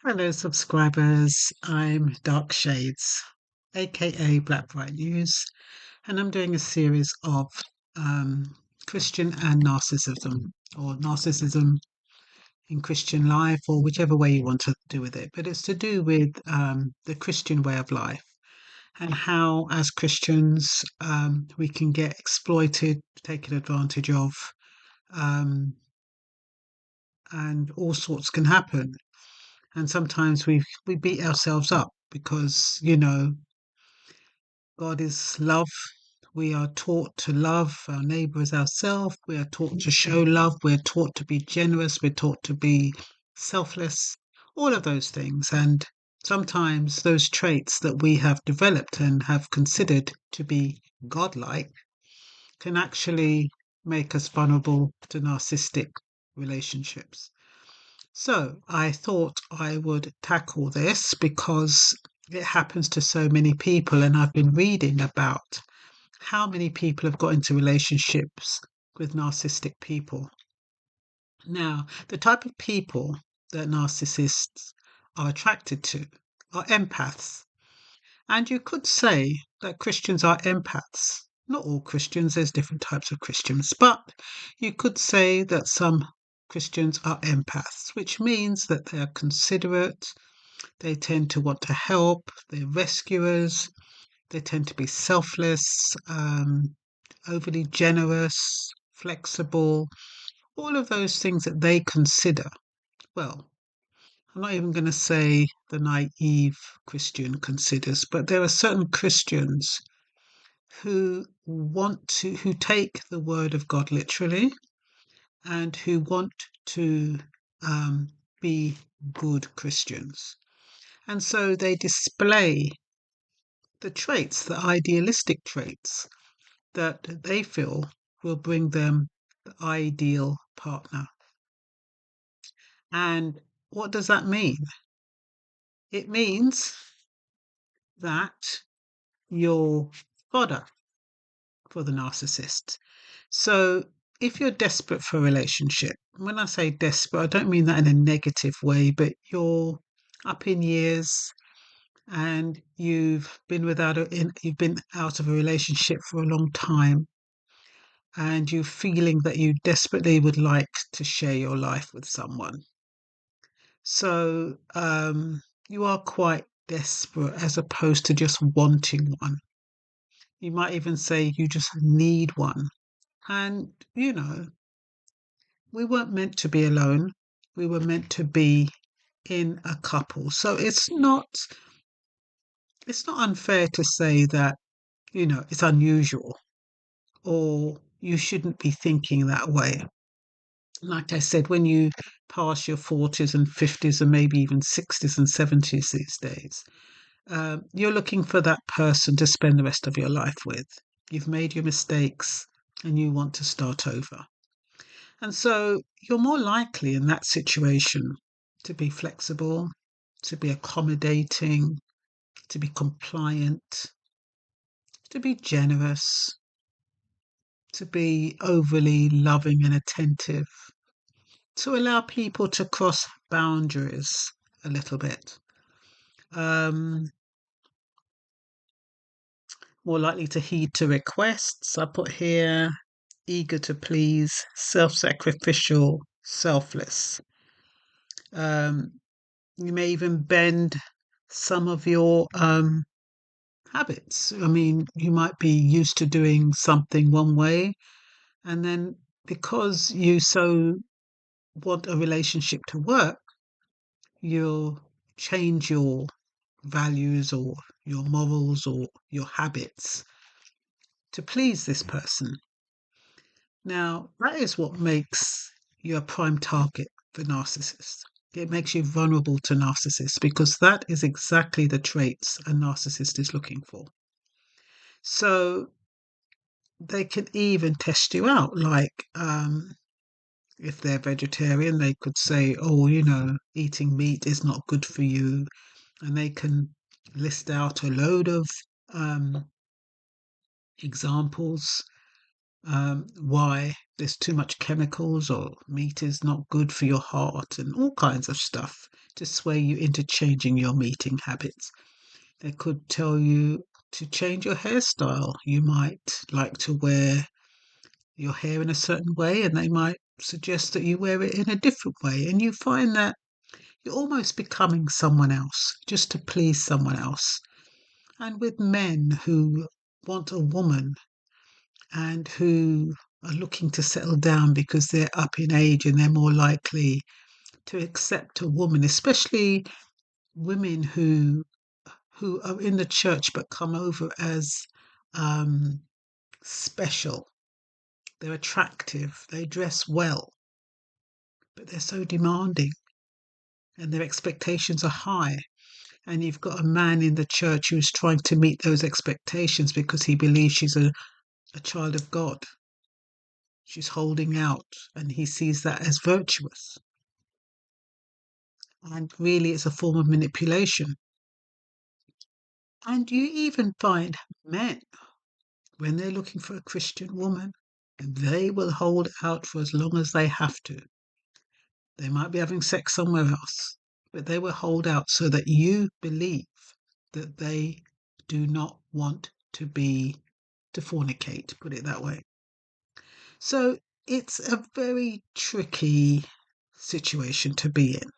Hello, subscribers. I'm Dark Shades, aka Black Bright News, and I'm doing a series of um, Christian and narcissism, or narcissism in Christian life, or whichever way you want to do with it. But it's to do with the Christian way of life and how, as Christians, we can get exploited, taken advantage of, um, and all sorts can happen. And sometimes we beat ourselves up because God is love. We are taught to love our neighbour as ourselves. We are taught to show love. We're taught to be generous. We're taught to be selfless. All of those things. And sometimes those traits that we have developed and have considered to be godlike can actually make us vulnerable to narcissistic relationships. So I thought I would tackle this because it happens to so many people, and I've been reading about how many people have got into relationships with narcissistic people. Now, the type of people that narcissists are attracted to are empaths. And you could say that Christians are empaths. Not all Christians, there's different types of Christians, but you could say that some Christians are empaths, which means that they are considerate, they tend to want to help, they're rescuers, they tend to be selfless, overly generous, flexible, all of those things that they consider. Well, I'm not even going to say the naive Christian considers, but there are certain Christians who take the word of God literally and who want to um, be good Christians. And so they display the traits, the idealistic traits that they feel will bring them the ideal partner. And what does that mean? It means that you're fodder for the narcissist. So if you're desperate for a relationship, when I say desperate, I don't mean that in a negative way, but you're up in years and you've been out of a relationship for a long time, and you're feeling that you desperately would like to share your life with someone. So you are quite desperate as opposed to just wanting one. You might even say you just need one. And, we weren't meant to be alone. We were meant to be in a couple. So it's not unfair to say that, it's unusual or you shouldn't be thinking that way. Like I said, when you pass your 40s and 50s and maybe even 60s and 70s these days, you're looking for that person to spend the rest of your life with. You've made your mistakes and you want to start over. And so you're more likely in that situation to be flexible, to be accommodating, to be compliant, to be generous, to be overly loving and attentive, to allow people to cross boundaries a little bit. More likely to heed to requests. I put here eager to please, self sacrificial, selfless. You may even bend some of your habits. I mean, you might be used to doing something one way, and then because you so want a relationship to work, you'll change your values or your morals or your habits to please this person. Now, that is what makes you a prime target for narcissists. It makes you vulnerable to narcissists because that is exactly the traits a narcissist is looking for. So they can even test you out. Like if they're vegetarian, they could say, oh, eating meat is not good for you. And they can list out a load of examples why there's too much chemicals or meat is not good for your heart and all kinds of stuff to sway you into changing your eating habits. They could tell you to change your hairstyle. You might like to wear your hair in a certain way, and they might suggest that you wear it in a different way. And you find that you're almost becoming someone else just to please someone else. And with men who want a woman and who are looking to settle down because they're up in age and they're more likely to accept a woman, especially women who are in the church but come over as um, special. They're attractive, they dress well, but they're so demanding and their expectations are high. And you've got a man in the church who's trying to meet those expectations because he believes she's a child of God. She's holding out, and he sees that as virtuous. And really, it's a form of manipulation. And you even find men, when they're looking for a Christian woman, they will hold out for as long as they have to. They might be having sex somewhere else, but they will hold out so that you believe that they do not want to fornicate, put it that way. So it's a very tricky situation to be in.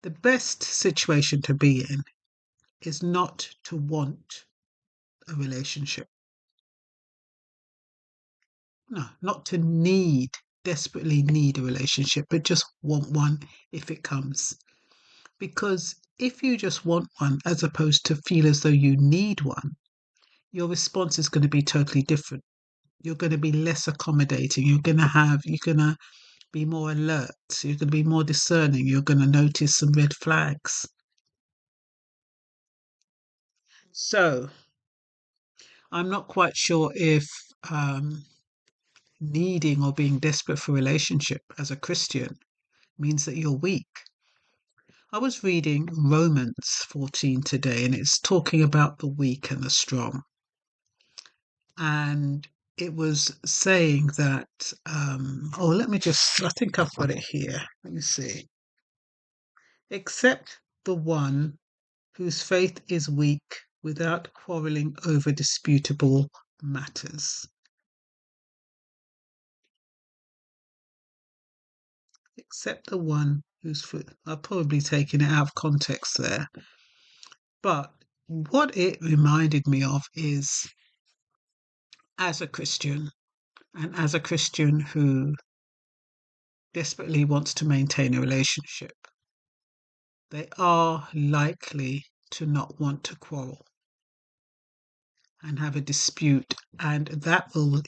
The best situation to be in is not to want a relationship. No, not to desperately need a relationship, but just want one if it comes. Because if you just want one as opposed to feel as though you need one, your response is going to be totally different. You're going to be less accommodating. You're going to be more alert. You're going to be more discerning. You're going to notice some red flags. So I'm not quite sure if needing or being desperate for a relationship as a Christian means that you're weak. I was reading Romans 14 today, and it's talking about the weak and the strong. And it was saying that, I think I've got it here. Let me see. Except the one whose faith is weak without quarrelling over disputable matters. Except the one whose foot. I've probably taken it out of context there. But what it reminded me of is as a Christian, and as a Christian who desperately wants to maintain a relationship, they are likely to not want to quarrel and have a dispute, and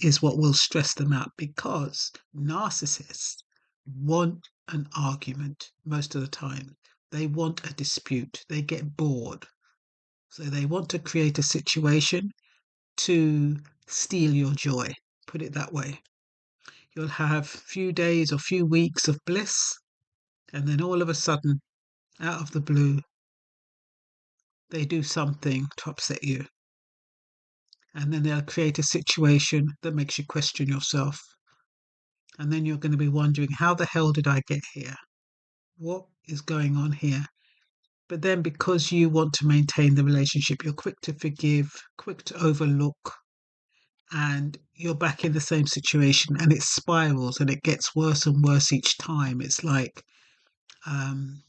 is what will stress them out because narcissists want an argument most of the time. They want a dispute. They get bored. So they want to create a situation to steal your joy, put it that way. You'll have few days or few weeks of bliss, and then all of a sudden, out of the blue, they do something to upset you. And then they'll create a situation that makes you question yourself. And then you're going to be wondering, how the hell did I get here? What is going on here? But then because you want to maintain the relationship, you're quick to forgive, quick to overlook, and you're back in the same situation, and it spirals and it gets worse and worse each time. Um,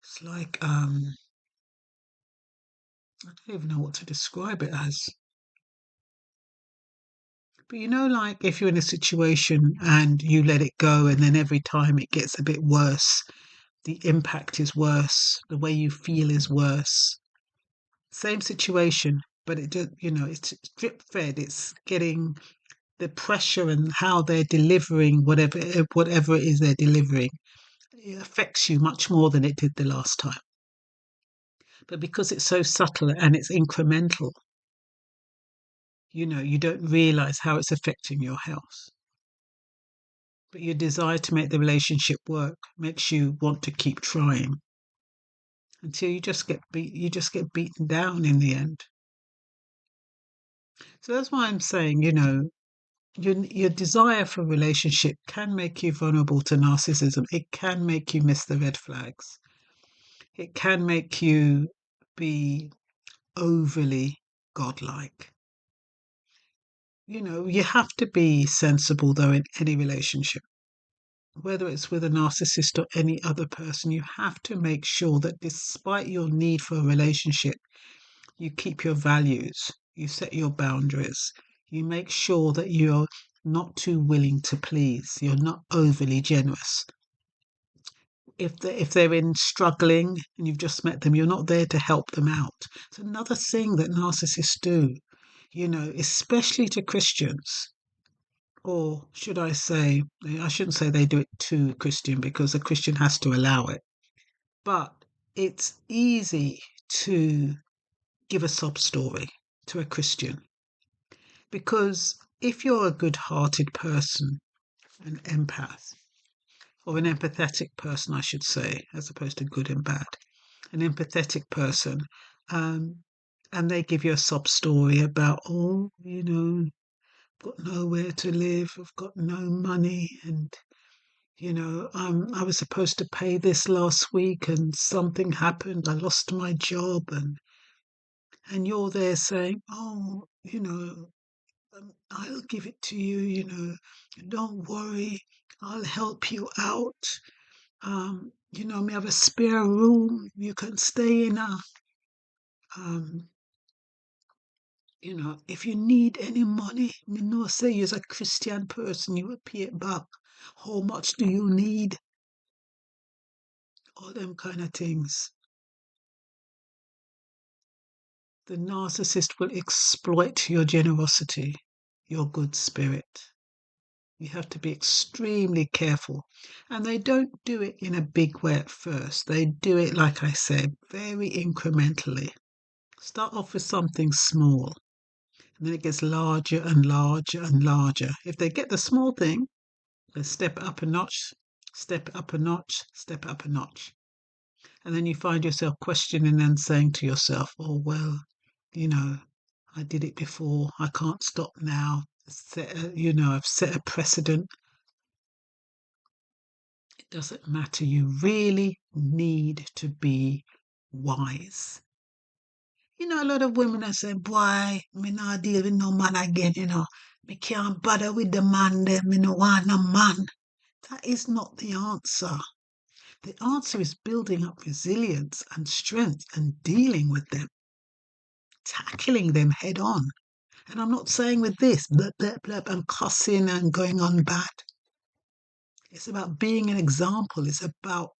it's like I don't even know what to describe it as. But like if you're in a situation and you let it go, and then every time it gets a bit worse, the impact is worse, the way you feel is worse. Same situation, but it just, it's drip fed. It's getting the pressure and how they're delivering whatever it is they're delivering. It affects you much more than it did the last time. But because it's so subtle and it's incremental, you don't realize how it's affecting your health. But your desire to make the relationship work makes you want to keep trying until you just get beaten down in the end. So that's why I'm saying, your desire for relationship can make you vulnerable to narcissism. It can make you miss the red flags. It can make you be overly godlike. You have to be sensible though in any relationship, whether it's with a narcissist or any other person. You have to make sure that despite your need for a relationship, you keep your values, you set your boundaries, you make sure that you're not too willing to please, you're not overly generous. If they're in struggling and you've just met them, you're not there to help them out. It's another thing that narcissists do, especially to Christians. Or should I say, I shouldn't say they do it to a Christian because a Christian has to allow it. But it's easy to give a sob story to a Christian because if you're a good-hearted person, an empath, or an empathetic person, I should say, as opposed to good and bad, an empathetic person, um, and they give you a sob story about, I've got nowhere to live, I've got no money, and I was supposed to pay this last week, and something happened. I lost my job, and you're there saying, "Oh, I'll give it to you. Don't worry, I'll help you out. We have a spare room you can stay in. Um, if you need any money, say you're a Christian person, you will pay it back. How much do you need?" All them kind of things. The narcissist will exploit your generosity, your good spirit. You have to be extremely careful. And they don't do it in a big way at first. They do it, like I said, very incrementally. Start off with something small, and then it gets larger and larger and larger. If they get the small thing, they step up a notch, step up a notch, step up a notch. And then you find yourself questioning and saying to yourself, oh, well, I did it before. I can't stop now. I've set a precedent. It doesn't matter. You really need to be wise. A lot of women are saying, boy, me not deal with no man again, Me can't bother with the man there. Me no want no man. That is not the answer. The answer is building up resilience and strength and dealing with them, tackling them head on. And I'm not saying with this, blah, blah, blah, and cussing and going on bad. It's about being an example. It's about,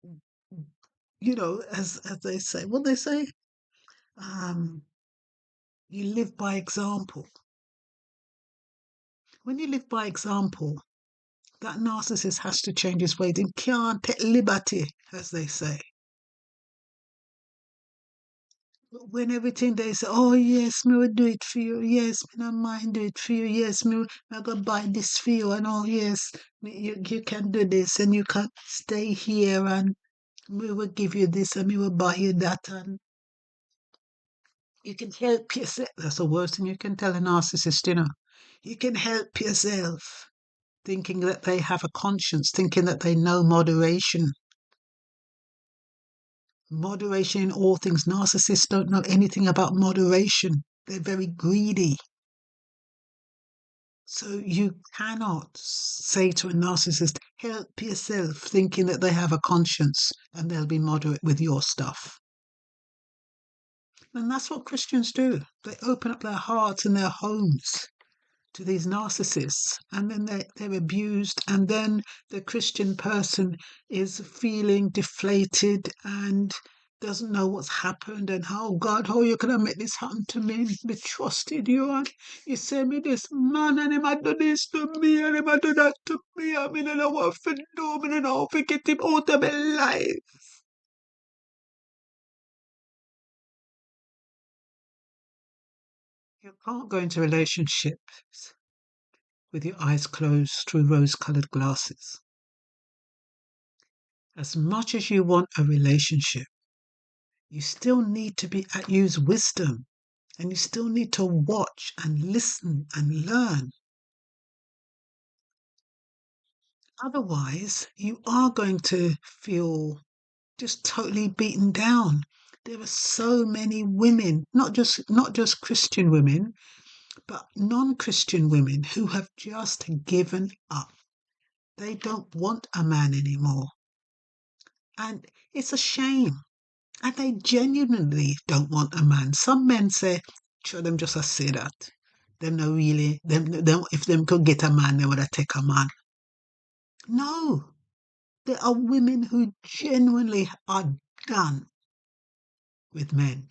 as they say, what they say, you live by example. When you live by example, that narcissist has to change his ways. He can't take liberty, as they say. When everything they say, oh yes, me will do it for you. Yes, me not mind do it for you. Yes, me go buy this for you. And oh yes, you can do this and you can stay here and we will give you this and we will buy you that and you can help yourself. That's the worst thing you can tell a narcissist, You can help yourself. Thinking that they have a conscience, thinking that they know moderation. Moderation in all things. Narcissists don't know anything about moderation. They're very greedy. So you cannot say to a narcissist, help yourself, thinking that they have a conscience and they'll be moderate with your stuff. And that's what Christians do. They open up their hearts and their homes to these narcissists, and then they're abused, and then the Christian person is feeling deflated and doesn't know what's happened and how God, how you could have made this happen to me? Me trusted you and you send me this man and him had do this to me and him had do that to me. I mean, I don't know what to do. I don't know how to get him out of my life. You can't go into relationships with your eyes closed through rose-coloured glasses. As much as you want a relationship, you still need to use wisdom And you still need to watch and listen and learn. Otherwise, you are going to feel just totally beaten down. There are so many women, not just Christian women, but non-Christian women who have just given up. They don't want a man anymore. And it's a shame. And they genuinely don't want a man. Some men say, sure, them just a say that. Them no really, them if them could get a man, they would have take a man. No, there are women who genuinely are done with men.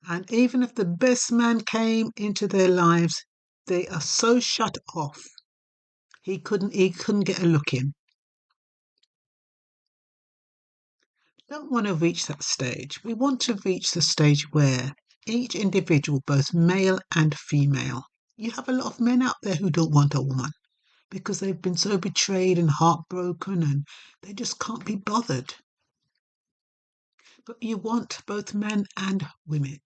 And even if the best man came into their lives, they are so shut off. He couldn't get a look in. Don't want to reach that stage. We want to reach the stage where each individual, both male and female, you have a lot of men out there who don't want a woman because they've been so betrayed and heartbroken and they just can't be bothered. But you want both men and women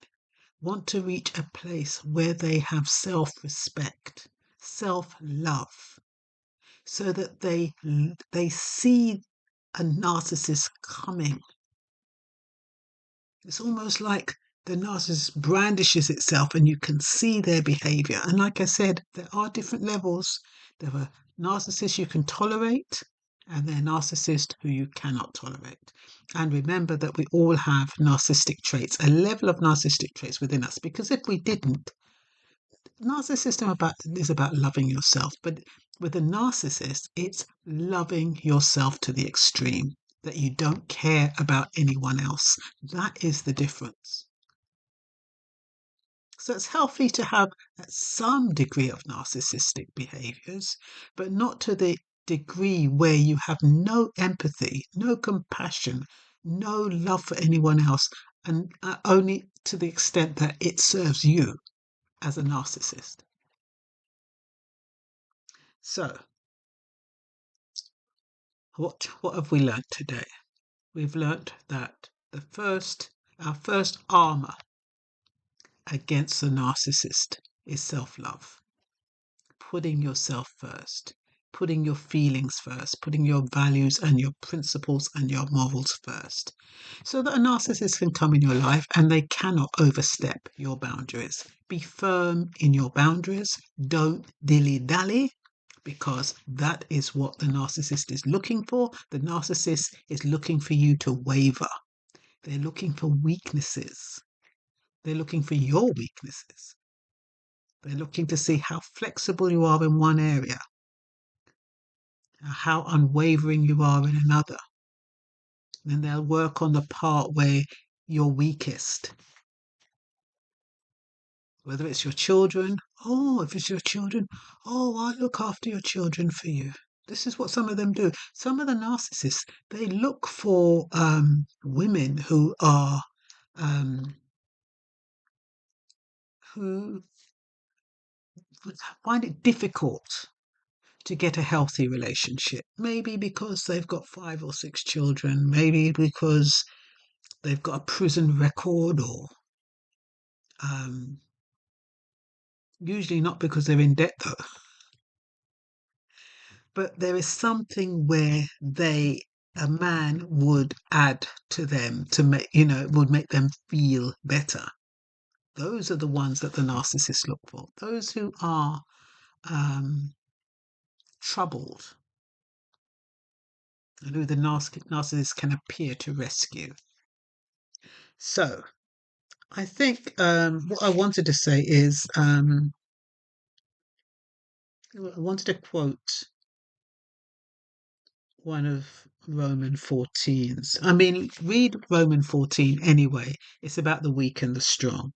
want to reach a place where they have self-respect, self-love, so that they see a narcissist coming. It's almost like the narcissist brandishes itself and you can see their behavior. And like I said, there are different levels. There are narcissists you can tolerate, and there are narcissists who you cannot tolerate. And remember that we all have narcissistic traits, a level of narcissistic traits within us, because if we didn't, narcissism is about loving yourself. But with a narcissist, it's loving yourself to the extreme, that you don't care about anyone else. That is the difference. So it's healthy to have some degree of narcissistic behaviors, but not to the degree where you have no empathy, no compassion, no love for anyone else, and only to the extent that it serves you as a narcissist. So, what have we learnt today? We've learnt that our first armor against the narcissist is self-love. Putting yourself first, putting your feelings first, putting your values and your principles and your morals first, so that a narcissist can come in your life and they cannot overstep your boundaries. Be firm in your boundaries. Don't dilly-dally, because that is what the narcissist is looking for. The narcissist is looking for you to waver. They're looking for weaknesses. They're looking for your weaknesses. They're looking to see how flexible you are in one area, how unwavering you are in another. Then they'll work on the part where you're weakest. Whether it's your children, if it's your children, I'll look after your children for you. This is what some of them do. Some of the narcissists, they look for women who are who find it difficult to get a healthy relationship. Maybe because they've got 5 or 6 children, maybe because they've got a prison record, or usually not because they're in debt though. But there is something where a man would add to them to make, would make them feel better. Those are the ones that the narcissists look for. Those who are troubled, and who the narcissist can appear to rescue. So, I think what I wanted to say is I wanted to quote one of Roman 14's. I mean, read Roman 14 anyway. It's about the weak and the strong.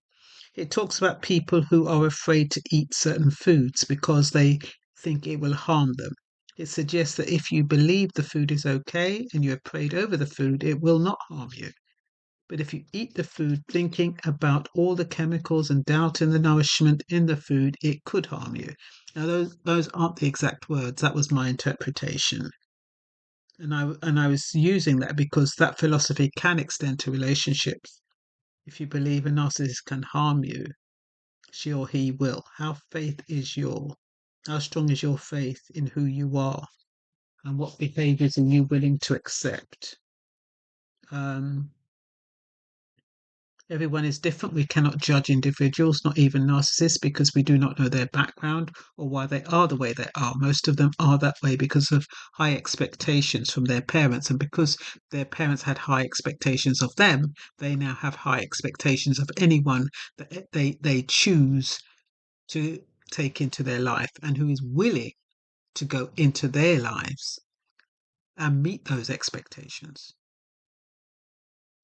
It talks about people who are afraid to eat certain foods because they think it will harm them. It suggests that if you believe the food is okay and you have prayed over the food, it will not harm you. But if you eat the food thinking about all the chemicals and doubting the nourishment in the food, it could harm you. Now, those aren't the exact words. That was my interpretation. And I was using that because that philosophy can extend to relationships. If you believe a narcissist can harm you, she or he will. How strong is your faith in who you are, and what behaviors are you willing to accept? Um, Everyone is different. We cannot judge individuals, not even narcissists, because we do not know their background or why they are the way they are. Most of them are that way because of high expectations from their parents. And because their parents had high expectations of them, they now have high expectations of anyone that they choose to take into their life and who is willing to go into their lives and meet those expectations.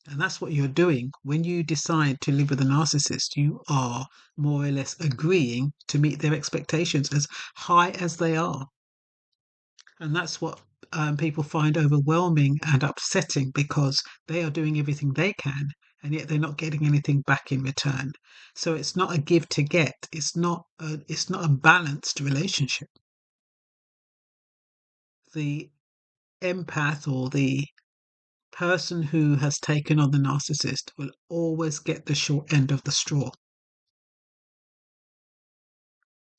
And that's what you're doing. When you decide to live with a narcissist, you are more or less agreeing to meet their expectations as high as they are. And that's what people find overwhelming and upsetting, because they are doing everything they can and yet they're not getting anything back in return. So it's not a give to get. It's not a balanced relationship. The empath or the person who has taken on the narcissist will always get the short end of the straw.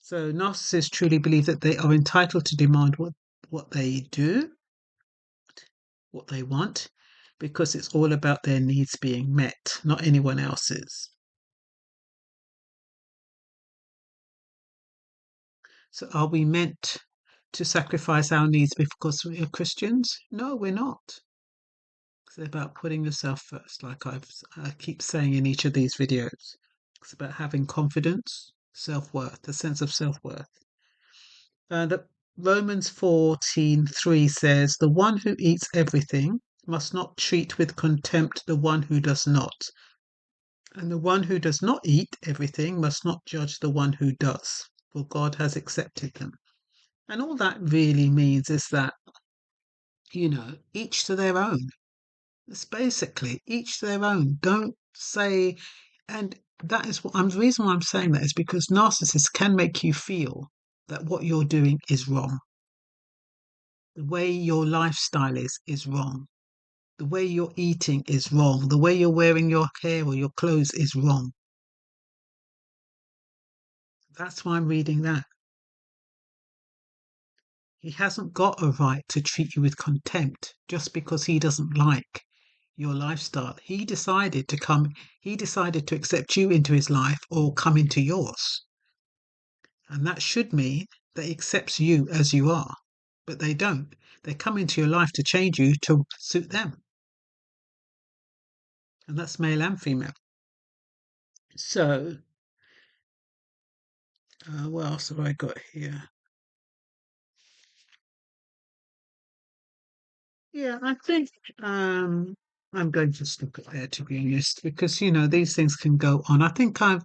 So narcissists truly believe that they are entitled to demand what they do, what they want, because it's all about their needs being met, not anyone else's. So are we meant to sacrifice our needs because we are Christians? No, we're not. It's about putting yourself first, like I keep saying in each of these videos. It's about having confidence, self-worth, a sense of self-worth. And Romans 14:3 says, "The one who eats everything must not treat with contempt the one who does not. And the one who does not eat everything must not judge the one who does, for God has accepted them." And all that really means is that, each to their own. It's basically each to their own. Don't say, and that is the reason why I'm saying that is because narcissists can make you feel that what you're doing is wrong. The way your lifestyle is wrong. The way you're eating is wrong. The way you're wearing your hair or your clothes is wrong. That's why I'm reading that. He hasn't got a right to treat you with contempt just because he doesn't like your lifestyle. He decided to accept you into his life or come into yours. And that should mean that he accepts you as you are. But they don't. They come into your life to change you to suit them. And that's male and female. So, what else have I got here? Yeah, I think I'm going to stop it there, to be honest, because these things can go on. I think I've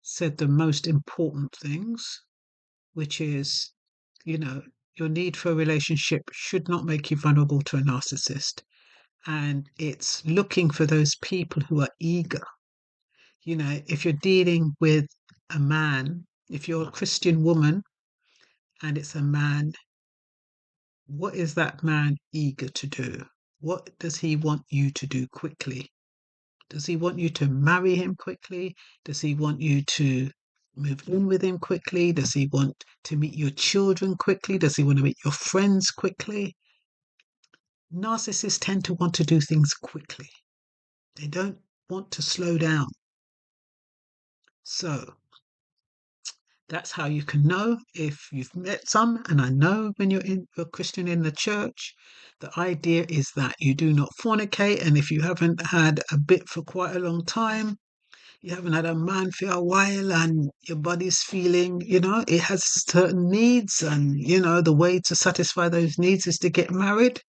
said the most important things, which is, you know, your need for a relationship should not make you vulnerable to a narcissist. And it's looking for those people who are eager. If you're dealing with a man, if you're a Christian woman and it's a man, what is that man eager to do? What does he want you to do quickly? Does he want you to marry him quickly? Does he want you to move in with him quickly? Does he want to meet your children quickly? Does he want to meet your friends quickly? Narcissists tend to want to do things quickly. They don't want to slow down. So that's how you can know if you've met some. And I know when you're a Christian in the church, the idea is that you do not fornicate. And if you haven't had a bit for quite a long time, you haven't had a man for a while and your body's feeling, it has certain needs. And, the way to satisfy those needs is to get married.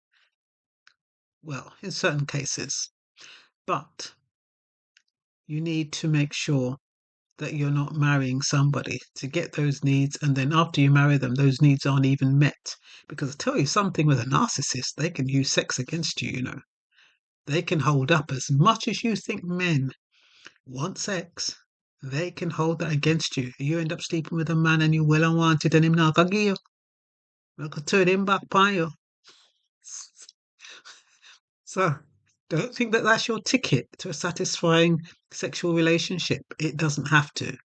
Well, in certain cases. But you need to make sure that you're not marrying somebody to get those needs, and then after you marry them, those needs aren't even met. Because I tell you something, with a narcissist, they can use sex against you. They can hold up as much as you think men want sex. They can hold that against you. You end up sleeping with a man and you're well unwanted and him not gonna give you. Well, could turn him back on you. So don't think that that's your ticket to a satisfying sexual relationship. It doesn't have to.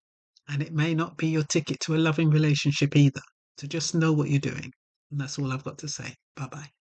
And it may not be your ticket to a loving relationship either. So just know what you're doing. And that's all I've got to say. Bye bye.